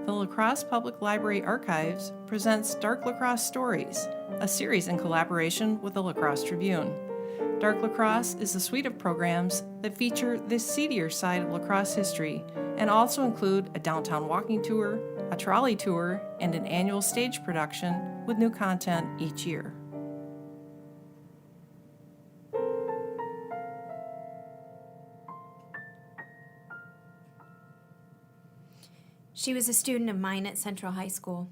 the La Crosse Public Library Archives presents Dark La Crosse Stories, a series in collaboration with the La Crosse Tribune. Dark La Crosse is a suite of programs that feature this seedier side of La Crosse history and also include a downtown walking tour, a trolley tour, and an annual stage production with new content each year. She was a student of mine at Central High School.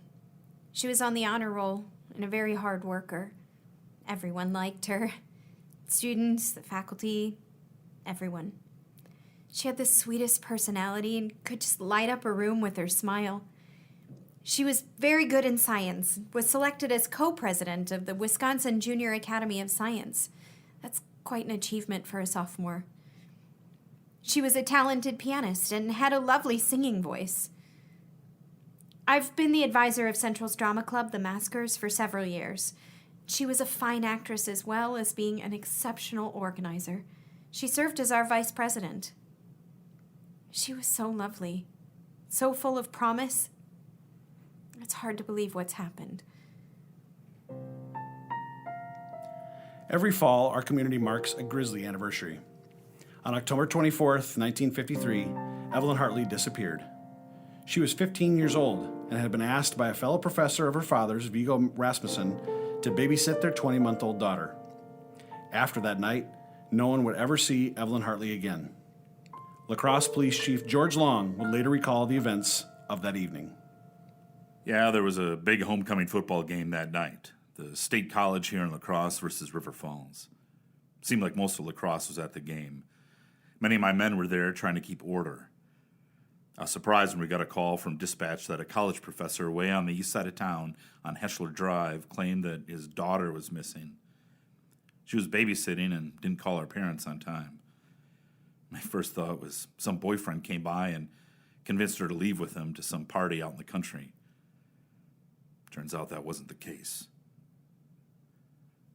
She was on the honor roll and a very hard worker. Everyone liked her. Students, the faculty, everyone. She had the sweetest personality and could just light up a room with her smile. She was very good in science, was selected as co-president of the Wisconsin Junior Academy of Science. That's quite an achievement for a sophomore. She was a talented pianist and had a lovely singing voice. I've been the advisor of Central's drama club, the Maskers, for several years. She was a fine actress as well as being an exceptional organizer. She served as our vice president. She was so lovely, so full of promise. It's hard to believe what's happened. Every fall, our community marks a grisly anniversary. On October 24th, 1953, Evelyn Hartley disappeared. She was 15 years old and had been asked by a fellow professor of her father's, Viggo Rasmussen, to babysit their 20-month-old daughter. After that night, no one would ever see Evelyn Hartley again. La Crosse Police Chief George Long would later recall the events of that evening. Yeah, there was a big homecoming football game that night. The State College here in La Crosse versus River Falls. Seemed like most of La Crosse was at the game. Many of my men were there trying to keep order. I was surprised when we got a call from dispatch that a college professor way on the east side of town on Heschler Drive claimed that his daughter was missing. She was babysitting and didn't call her parents on time. My first thought was some boyfriend came by and convinced her to leave with him to some party out in the country. Turns out that wasn't the case.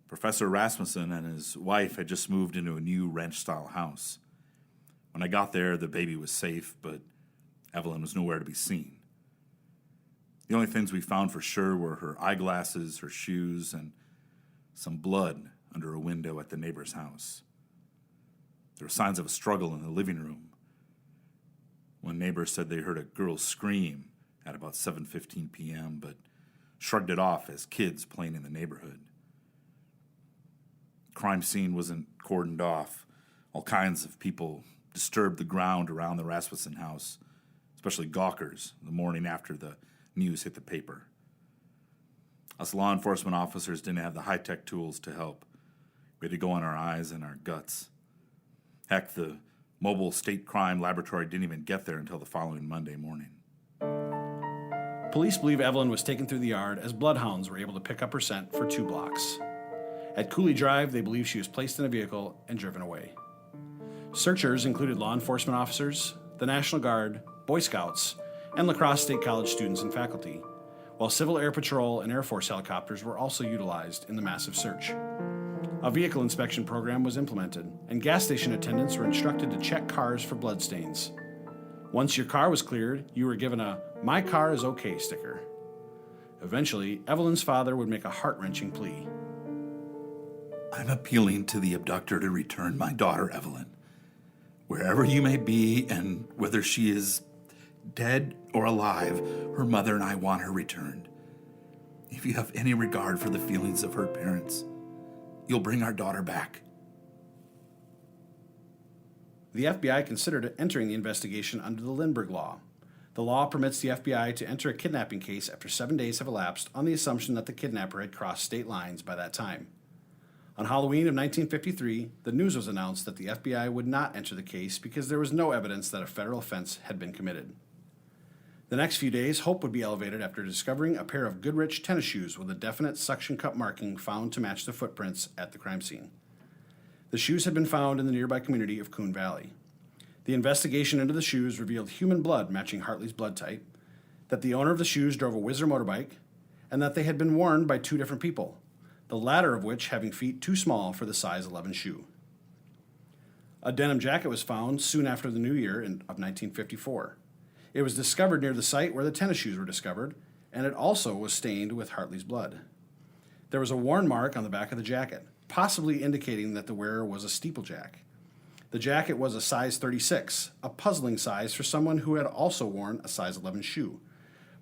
Professor Rasmussen and his wife had just moved into a new ranch-style house. When I got there, the baby was safe, but Evelyn was nowhere to be seen. The only things we found for sure were her eyeglasses, her shoes, and some blood under a window at the neighbor's house. There were signs of a struggle in the living room. One neighbor said they heard a girl scream at about 7:15 p.m., but shrugged it off as kids playing in the neighborhood. The crime scene wasn't cordoned off. All kinds of people disturbed the ground around the Rasmussen house, especially gawkers, the morning after the news hit the paper. Us law enforcement officers didn't have the high-tech tools to help. We had to go on our eyes and our guts. Heck, the mobile state crime laboratory didn't even get there until the following Monday morning. Police believe Evelyn was taken through the yard as bloodhounds were able to pick up her scent for 2 blocks. At Cooley Drive, they believe she was placed in a vehicle and driven away. Searchers included law enforcement officers, the National Guard, Boy Scouts, and La Crosse State College students and faculty, while Civil Air Patrol and Air Force helicopters were also utilized in the massive search. A vehicle inspection program was implemented, and gas station attendants were instructed to check cars for bloodstains. Once your car was cleared, you were given a "My car is okay" sticker. Eventually, Evelyn's father would make a heart-wrenching plea. I'm appealing to the abductor to return my daughter, Evelyn. Wherever you may be, and whether she is dead or alive, her mother and I want her returned. If you have any regard for the feelings of her parents, you'll bring our daughter back. The FBI considered entering the investigation under the Lindbergh Law. The law permits the FBI to enter a kidnapping case after 7 days have elapsed on the assumption that the kidnapper had crossed state lines by that time. On Halloween of 1953, the news was announced that the FBI would not enter the case because there was no evidence that a federal offense had been committed. The next few days, hope would be elevated after discovering a pair of Goodrich tennis shoes with a definite suction cup marking found to match the footprints at the crime scene. The shoes had been found in the nearby community of Coon Valley. The investigation into the shoes revealed human blood matching Hartley's blood type, that the owner of the shoes drove a Whizzer motorbike, and that they had been worn by 2 different people, the latter of which having feet too small for the size 11 shoe. A denim jacket was found soon after the new year of 1954. It was discovered near the site where the tennis shoes were discovered, and it also was stained with Hartley's blood. There was a worn mark on the back of the jacket, possibly indicating that the wearer was a steeplejack. The jacket was a size 36, a puzzling size for someone who had also worn a size 11 shoe,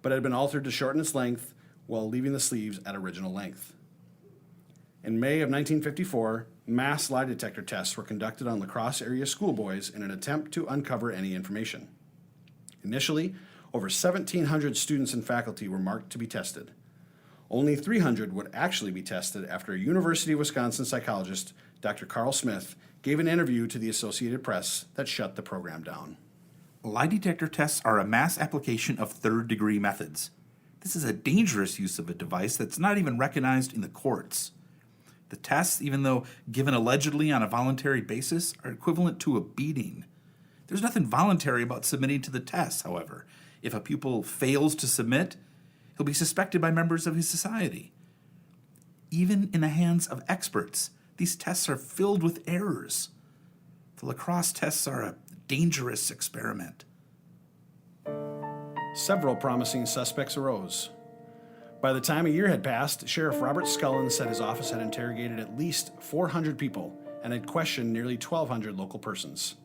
but had been altered to shorten its length while leaving the sleeves at original length. In May of 1954, mass lie detector tests were conducted on La Crosse area schoolboys in an attempt to uncover any information. Initially, over 1,700 students and faculty were marked to be tested. Only 300 would actually be tested after a University of Wisconsin psychologist, Dr. Carl Smith, gave an interview to the Associated Press that shut the program down. Lie detector tests are a mass application of third-degree methods. This is a dangerous use of a device that's not even recognized in the courts. The tests, even though given allegedly on a voluntary basis, are equivalent to a beating. There's nothing voluntary about submitting to the tests, however. If a pupil fails to submit, he'll be suspected by members of his society. Even in the hands of experts, these tests are filled with errors. The La Crosse tests are a dangerous experiment. Several promising suspects arose. By the time a year had passed, Sheriff Robert Scullin said his office had interrogated at least 400 people and had questioned nearly 1,200 local persons.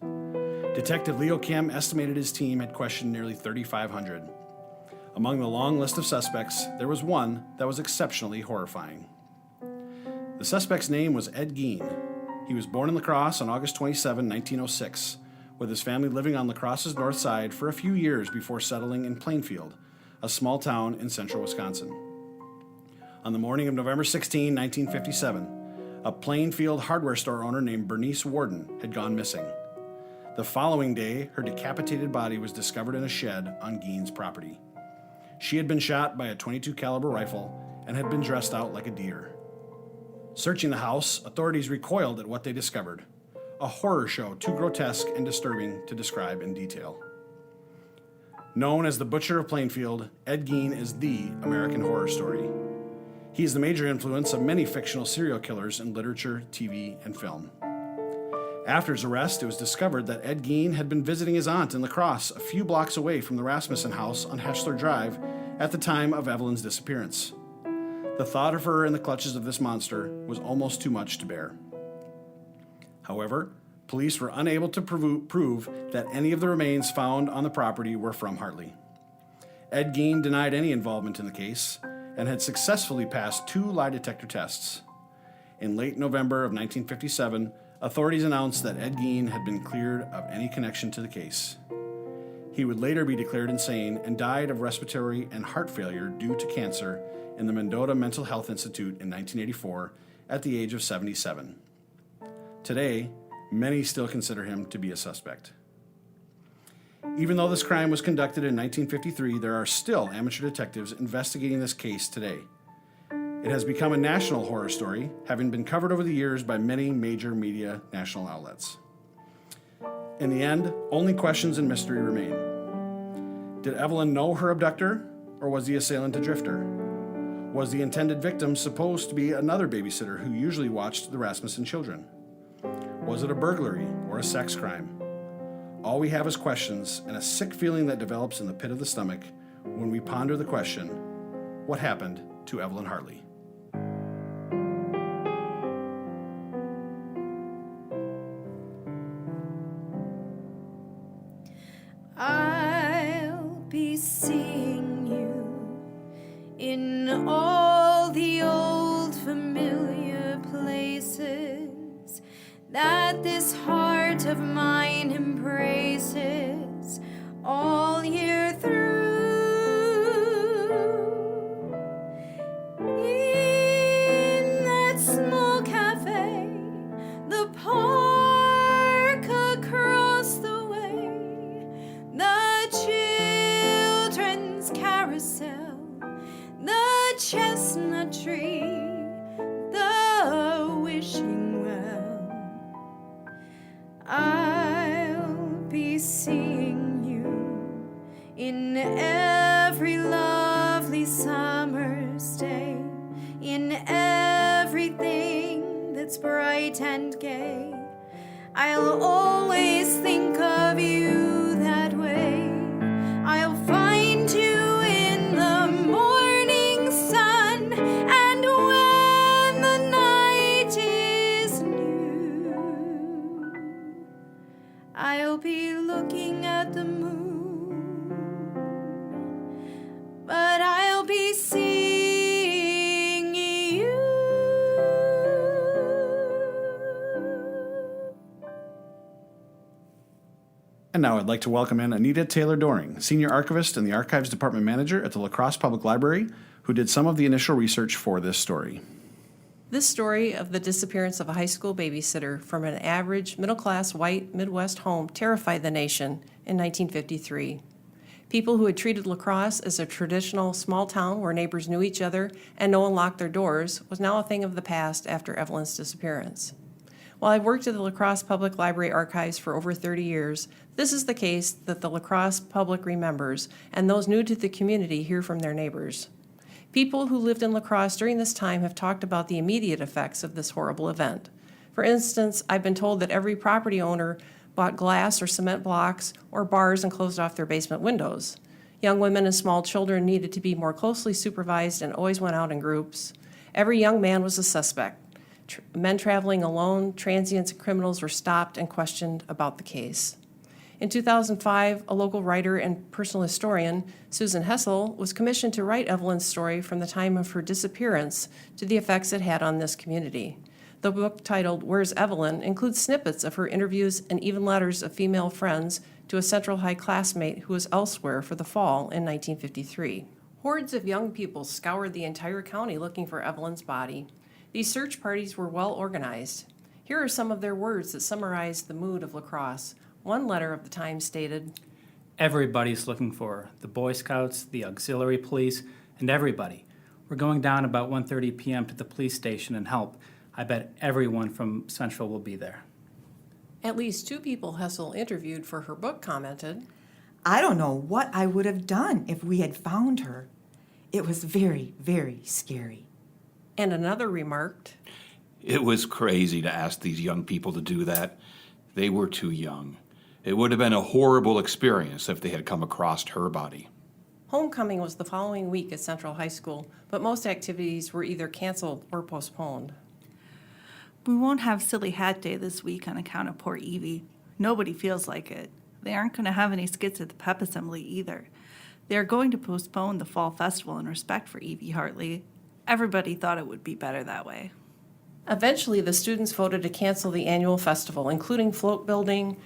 Detective Leo Kim estimated his team had questioned nearly 3,500. Among the long list of suspects, there was one that was exceptionally horrifying. The suspect's name was Ed Gein. He was born in La Crosse on August 27, 1906, with his family living on La Crosse's north side for a few years before settling in Plainfield, a small town in central Wisconsin. On the morning of November 16, 1957, a Plainfield hardware store owner named Bernice Warden had gone missing. The following day, her decapitated body was discovered in a shed on Gein's property. She had been shot by a .22 caliber rifle and had been dressed out like a deer. Searching the house, authorities recoiled at what they discovered, a horror show too grotesque and disturbing to describe in detail. Known as the Butcher of Plainfield, Ed Gein is the American horror story. He is the major influence of many fictional serial killers in literature, TV, and film. After his arrest, it was discovered that Ed Gein had been visiting his aunt in La Crosse, a few blocks away from the Rasmussen house on Heschler Drive, at the time of Evelyn's disappearance. The thought of her in the clutches of this monster was almost too much to bear. However, police were unable to prove that any of the remains found on the property were from Hartley. Ed Gein denied any involvement in the case and had successfully passed 2 lie detector tests. In late November of 1957, authorities announced that Ed Gein had been cleared of any connection to the case. He would later be declared insane and died of respiratory and heart failure due to cancer in the Mendota Mental Health Institute in 1984 at the age of 77. Today, many still consider him to be a suspect. Even though this crime was conducted in 1953, there are still amateur detectives investigating this case today. It has become a national horror story, having been covered over the years by many major media national outlets. In the end, only questions and mystery remain. Did Evelyn know her abductor, or was the assailant a drifter? Was the intended victim supposed to be another babysitter who usually watched the Rasmussen children? Was it a burglary or a sex crime? All we have is questions and a sick feeling that develops in the pit of the stomach when we ponder the question, what happened to Evelyn Hartley? I'll be seeing you in all the old familiar places that this heart of mine embraces all year through. In that small cafe, the park across the way, the children's carousel, the chestnut tree, the wishing well. I'll be seeing you in every lovely summer's day, in everything that's bright and gay. I'll always think of you that way. And now I'd like to welcome in Anita Taylor Doring, Senior Archivist and the Archives Department Manager at the La Crosse Public Library, who did some of the initial research for this story. This story of the disappearance of a high school babysitter from an average middle-class white Midwest home terrified the nation in 1953. People who had treated La Crosse as a traditional small town where neighbors knew each other and no one locked their doors was now a thing of the past after Evelyn's disappearance. While I've worked at the La Crosse Public Library archives for over 30 years, this is the case that the La Crosse public remembers, and those new to the community hear from their neighbors. People who lived in La Crosse during this time have talked about the immediate effects of this horrible event. For instance, I've been told that every property owner bought glass or cement blocks or bars and closed off their basement windows. Young women and small children needed to be more closely supervised and always went out in groups. Every young man was a suspect. Men traveling alone, transients, and criminals were stopped and questioned about the case. In 2005, a local writer and personal historian, Susan Hessel, was commissioned to write Evelyn's story from the time of her disappearance to the effects it had on this community. The book, titled Where's Evelyn?, includes snippets of her interviews and even letters of female friends to a Central High classmate who was elsewhere for the fall in 1953. Hordes of young people scoured the entire county looking for Evelyn's body. These search parties were well organized. Here are some of their words that summarize the mood of La Crosse. One letter of the Times stated, "Everybody's looking for her. The Boy Scouts, the auxiliary police, and everybody. We're going down about 1:30 p.m. to the police station and help. I bet everyone from Central will be there." At least two people Hessel interviewed for her book commented, "I don't know what I would have done if we had found her. It was very, very scary." and another remarked, It was crazy to ask these young people to do that. They were too young. It would have been a horrible experience if they had come across her body. Homecoming was the following week at Central High School, but most activities were either canceled or postponed. We won't have Silly Hat Day this week on account of poor Evie. Nobody feels like it. They aren't going to have any skits at the pep assembly either. They are going to postpone the fall festival in respect for Evie Hartley. Everybody thought it would be better that way. Eventually, the students voted to cancel the annual festival, including float building,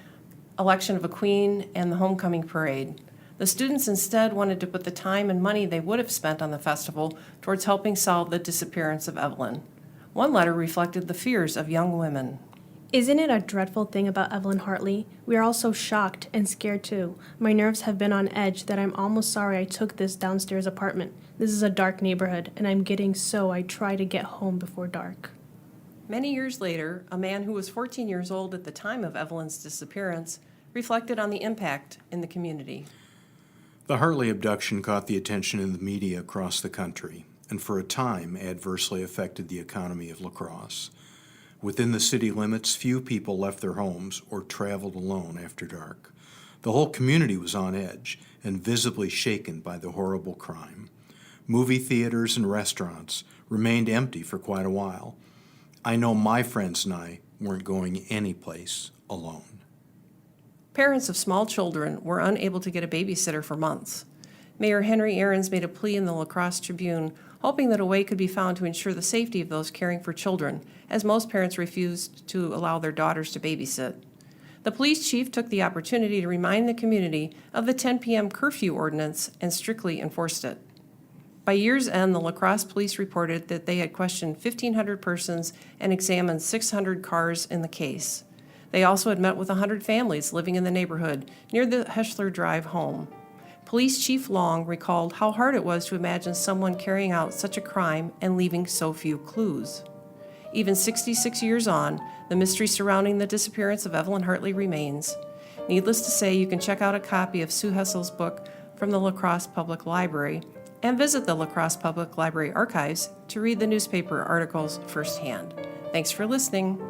election of a queen, and the homecoming parade. The students instead wanted to put the time and money they would have spent on the festival towards helping solve the disappearance of Evelyn. One letter reflected the fears of young women. Isn't it a dreadful thing about Evelyn Hartley? We are all so shocked and scared too. My nerves have been on edge that I'm almost sorry I took this downstairs apartment. This is a dark neighborhood, and I'm getting so I try to get home before dark. Many years later, a man who was 14 years old at the time of Evelyn's disappearance reflected on the impact in the community. The Hartley abduction caught the attention of the media across the country, and for a time adversely affected the economy of La Crosse. Within the city limits, few people left their homes or traveled alone after dark. The whole community was on edge and visibly shaken by the horrible crime. Movie theaters and restaurants remained empty for quite a while. I know my friends and I weren't going anyplace alone. Parents of small children were unable to get a babysitter for months. Mayor Henry Ahrens made a plea in the La Crosse Tribune, hoping that a way could be found to ensure the safety of those caring for children, as most parents refused to allow their daughters to babysit. The police chief took the opportunity to remind the community of the 10 p.m. curfew ordinance and strictly enforced it. By year's end, the La Crosse police reported that they had questioned 1,500 persons and examined 600 cars in the case. They also had met with 100 families living in the neighborhood near the Heschler Drive home. Police Chief Long recalled how hard it was to imagine someone carrying out such a crime and leaving so few clues. Even 66 years on, the mystery surrounding the disappearance of Evelyn Hartley remains. Needless to say, you can check out a copy of Sue Hessel's book from the La Crosse Public Library and visit the La Crosse Public Library archives to read the newspaper articles firsthand. Thanks for listening.